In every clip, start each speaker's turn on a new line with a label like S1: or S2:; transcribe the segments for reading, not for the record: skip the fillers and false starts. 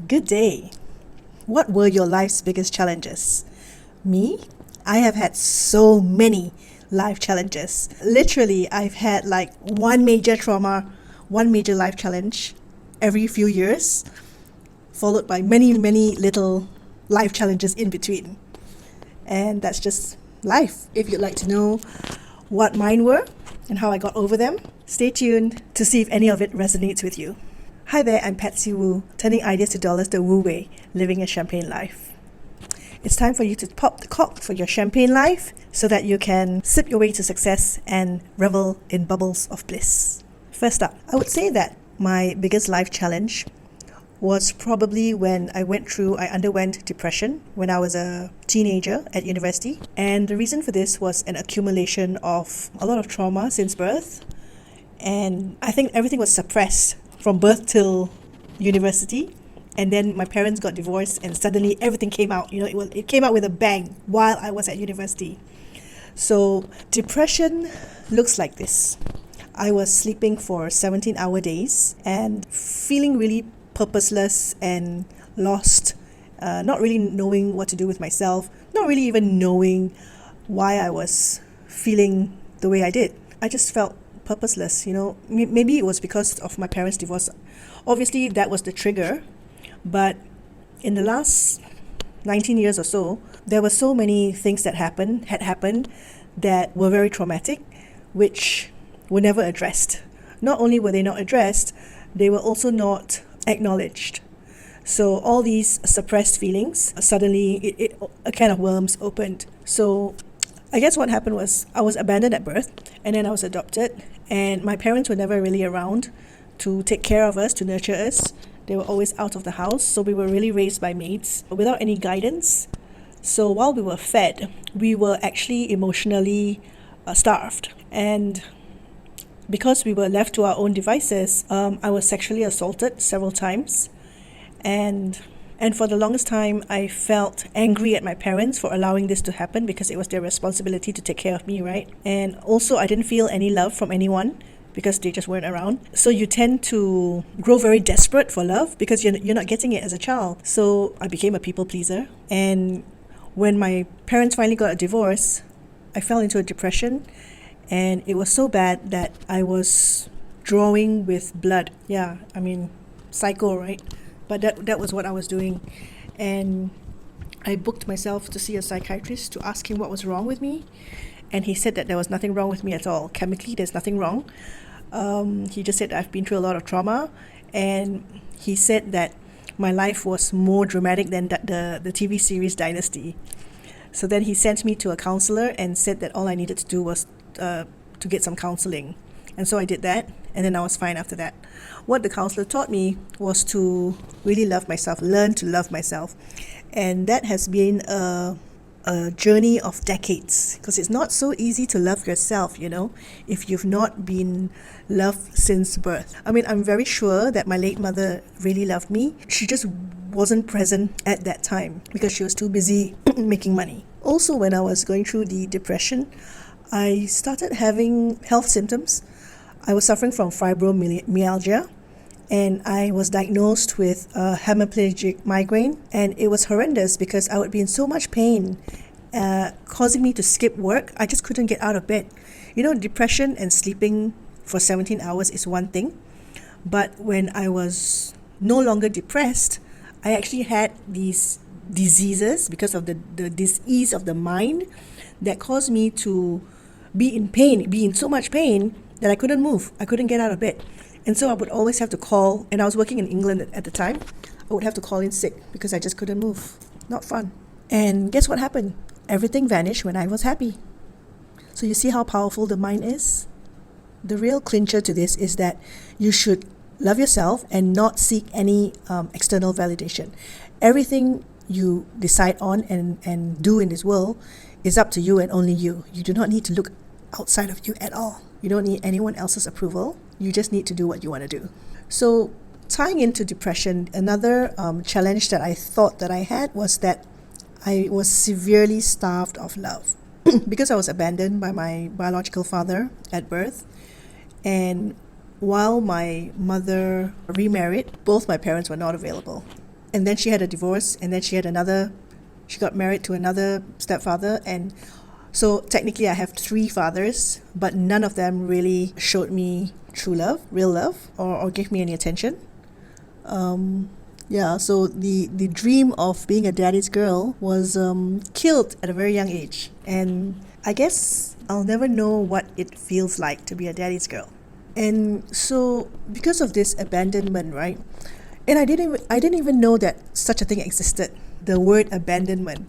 S1: Good day. What were your life's biggest challenges? Me? I have had so many life challenges. Literally, I've had like one major trauma, one major life challenge every few years, followed by many, many little life challenges in between. And that's just life. If you'd like to know what mine were and how I got over them, stay tuned to see if any of it resonates with you. Hi there, I'm Patsy Wu, turning ideas to dollars the Wu way, living a champagne life. It's time for you to pop the cork for your champagne life so that you can sip your way to success and revel in bubbles of bliss. First up, I would say that my biggest life challenge was probably when I underwent depression when I was a teenager at university. And the reason for this was an accumulation of a lot of trauma since birth. And I think everything was suppressed from birth till university. And then my parents got divorced and suddenly everything came out. It came out with a bang while I was at university. So depression looks like this. I was sleeping for 17-hour days and feeling really purposeless and lost, not really knowing what to do with myself, not really even knowing why I was feeling the way I did. I just felt purposeless, maybe it was because of my parents' divorce. Obviously, that was the trigger, but in the last 19 years or so, there were so many things that had happened that were very traumatic, which were never addressed. Not only were they not addressed, they were also not acknowledged. So all these suppressed feelings, suddenly a can of worms opened. So I guess what happened was I was abandoned at birth, and then I was adopted, and my parents were never really around to take care of us, to nurture us. They were always out of the house, so we were really raised by maids without any guidance. So while we were fed, we were actually emotionally starved. And because we were left to our own devices, I was sexually assaulted several times. And for the longest time, I felt angry at my parents for allowing this to happen because it was their responsibility to take care of me, right? And also, I didn't feel any love from anyone because they just weren't around. So you tend to grow very desperate for love because you're not getting it as a child. So I became a people pleaser. And when my parents finally got a divorce, I fell into a depression. And it was so bad that I was drawing with blood. Yeah, I mean, psycho, right? But that was what I was doing. And I booked myself to see a psychiatrist to ask him what was wrong with me. And he said that there was nothing wrong with me at all. Chemically, there's nothing wrong. He just said I've been through a lot of trauma. And he said that my life was more dramatic than the TV series Dynasty. So then he sent me to a counselor and said that all I needed to do was to get some counseling. And so I did that, and then I was fine after that. What the counselor taught me was to really love myself, learn to love myself. And that has been a journey of decades, because it's not so easy to love yourself, if you've not been loved since birth. I mean, I'm very sure that my late mother really loved me. She just wasn't present at that time because she was too busy making money. Also, when I was going through the depression, I started having health symptoms. I was suffering from fibromyalgia, and I was diagnosed with a hemiplegic migraine, and it was horrendous because I would be in so much pain, causing me to skip work. I just couldn't get out of bed. Depression and sleeping for 17 hours is one thing, but when I was no longer depressed, I actually had these diseases because of the disease of the mind that caused me to be in so much pain that I couldn't move. I couldn't get out of bed. And so I would always have to call, and I was working in England at the time, I would have to call in sick because I just couldn't move. Not fun. And guess what happened? Everything vanished when I was happy. So you see how powerful the mind is? The real clincher to this is that you should love yourself and not seek any external validation. Everything you decide on and do in this world is up to you and only you. You do not need to look outside of you at all. You don't need anyone else's approval. You just need to do what you want to do. So tying into depression, another challenge that I thought that I had was that I was severely starved of love because I was abandoned by my biological father at birth. And while my mother remarried, both my parents were not available. and then she had a divorce, and then she got married to another stepfather, and so technically I have three fathers, but none of them really showed me true love, real love, or gave me any attention. Yeah, so the dream of being a daddy's girl was killed at a very young age, and I guess I'll never know what it feels like to be a daddy's girl. And so because of this abandonment, right? And I didn't even know that such a thing existed, the word abandonment.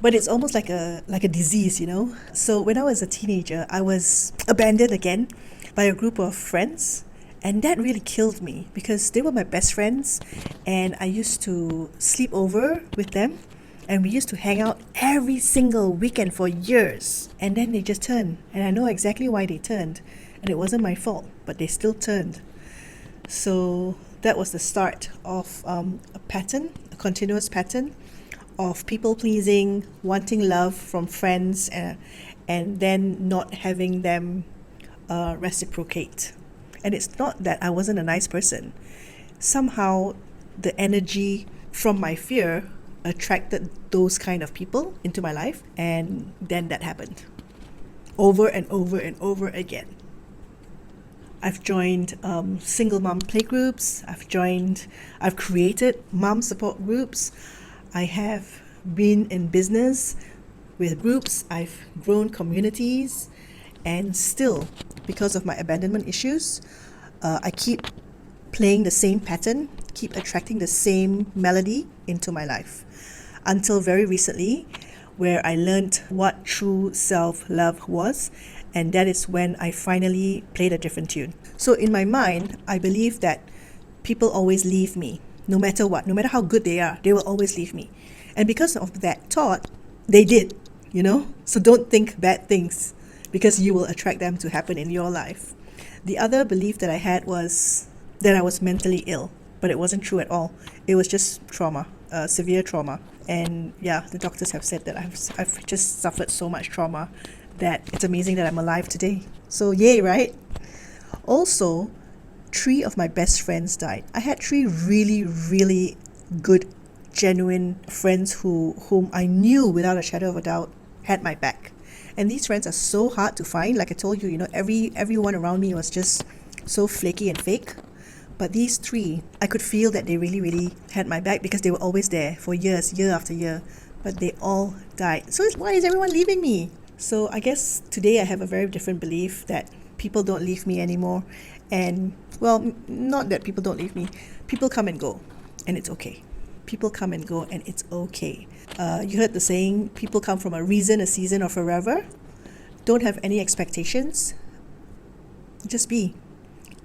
S1: But it's almost like a disease, you know. So when I was a teenager, I was abandoned again by a group of friends, and that really killed me because they were my best friends, and I used to sleep over with them, and we used to hang out every single weekend for years. And then they just turned, and I know exactly why they turned, and it wasn't my fault, but they still turned. So that was the start of a pattern, a continuous pattern of people pleasing, wanting love from friends, and then not having them reciprocate. And it's not that I wasn't a nice person. Somehow, the energy from my fear attracted those kind of people into my life, and then that happened over and over and over again. I've joined single mom playgroups. I've created mom support groups. I have been in business with groups. I've grown communities, and still, because of my abandonment issues, I keep playing the same pattern, keep attracting the same melody into my life. Until very recently, where I learned what true self-love was, and that is when I finally played a different tune. So in my mind, I believe that people always leave me, no matter what, no matter how good they are, they will always leave me. And because of that thought, they did, you know? So don't think bad things, because you will attract them to happen in your life. The other belief that I had was that I was mentally ill, but it wasn't true at all. It was just trauma, severe trauma. And yeah, the doctors have said that I've just suffered so much trauma that it's amazing that I'm alive today. So yay, right? Also, 3 of my best friends died. I had 3 really, really good, genuine friends whom I knew without a shadow of a doubt had my back. And these friends are so hard to find. Like I told you, you know, everyone around me was just so flaky and fake. But these 3, I could feel that they really, really had my back because they were always there for years, year after year. But they all died. So why is everyone leaving me? So I guess today I have a very different belief that people don't leave me anymore. And, well, not that people don't leave me. People come and go, and it's okay. People come and go, and it's okay. You heard the saying, people come from a reason, a season, or forever. Don't have any expectations. Just be.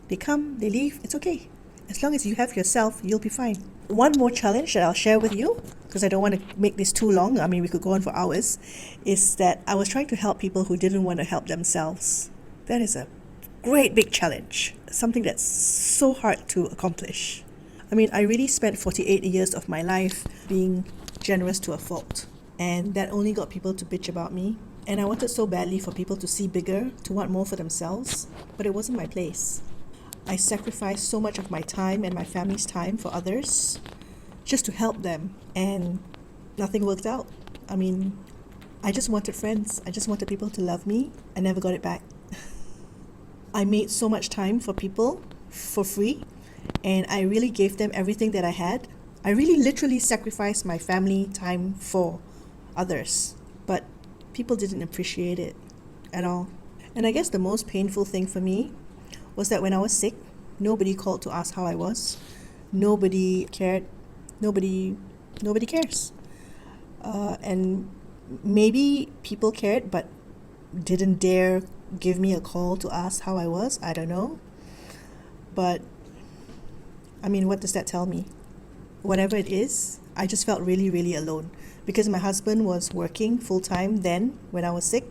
S1: They come, they leave, it's okay. As long as you have yourself, you'll be fine. One more challenge that I'll share with you, because I don't want to make this too long, I mean, we could go on for hours, is that I was trying to help people who didn't want to help themselves. That is a great big challenge, something that's so hard to accomplish. I mean, I really spent 48 years of my life being generous to a fault, and that only got people to bitch about me. And I wanted so badly for people to see bigger, to want more for themselves, but it wasn't my place. I sacrificed so much of my time and my family's time for others just to help them, and nothing worked out. I mean, I just wanted friends. I just wanted people to love me. I never got it back. I made so much time for people for free, and I really gave them everything that I had. I really literally sacrificed my family time for others, but people didn't appreciate it at all. And I guess the most painful thing for me was that when I was sick, nobody called to ask how I was. Nobody cared. Nobody cares. And maybe people cared, but didn't dare give me a call to ask how I was. I don't know. But, I mean, what does that tell me? Whatever it is, I just felt really, really alone. Because my husband was working full-time then when I was sick.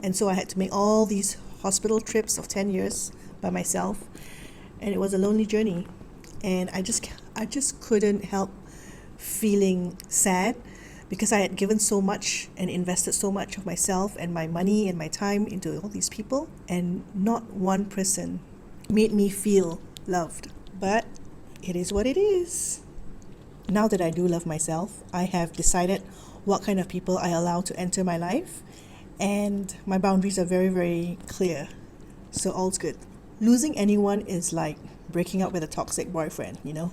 S1: And so I had to make all these hospital trips of 10 years by myself, and it was a lonely journey, and I just couldn't help feeling sad because I had given so much and invested so much of myself and my money and my time into all these people, and not one person made me feel loved. But it is what it is. now that I do love myself, I have decided what kind of people I allow to enter my life, and my boundaries are very, very clear. So all's good. Losing anyone is like breaking up with a toxic boyfriend, you know?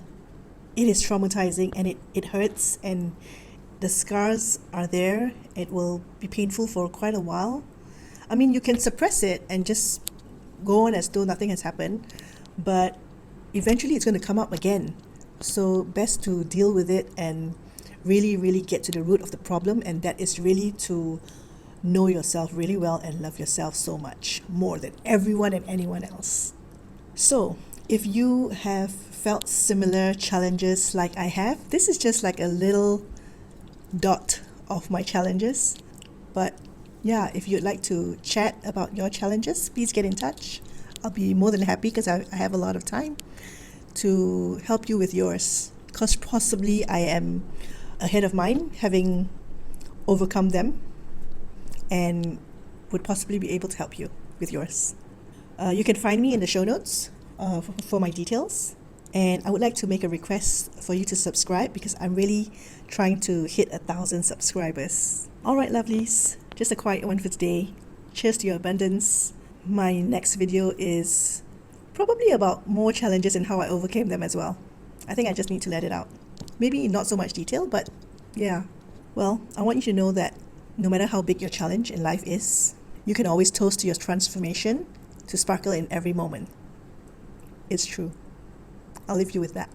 S1: It is traumatizing and it hurts, and the scars are there. It will be painful for quite a while. I mean, you can suppress it and just go on as though nothing has happened, but eventually it's going to come up again. So best to deal with it and really, really get to the root of the problem, and that is really to know yourself really well and love yourself so much more than everyone and anyone else. So if you have felt similar challenges like I have, this is just like a little dot of my challenges. But yeah, if you'd like to chat about your challenges, please get in touch. I'll be more than happy because I have a lot of time to help you with yours, because possibly I am ahead of mine, having overcome them, and would possibly be able to help you with yours. You can find me in the show notes for my details. And I would like to make a request for you to subscribe, because I'm really trying to hit 1,000 subscribers. All right, lovelies, just a quiet one for today. Cheers to your abundance. My next video is probably about more challenges and how I overcame them as well. I think I just need to let it out. Maybe not so much detail, but yeah. Well, I want you to know that no matter how big your challenge in life is, you can always toast to your transformation to sparkle in every moment. It's true. I'll leave you with that.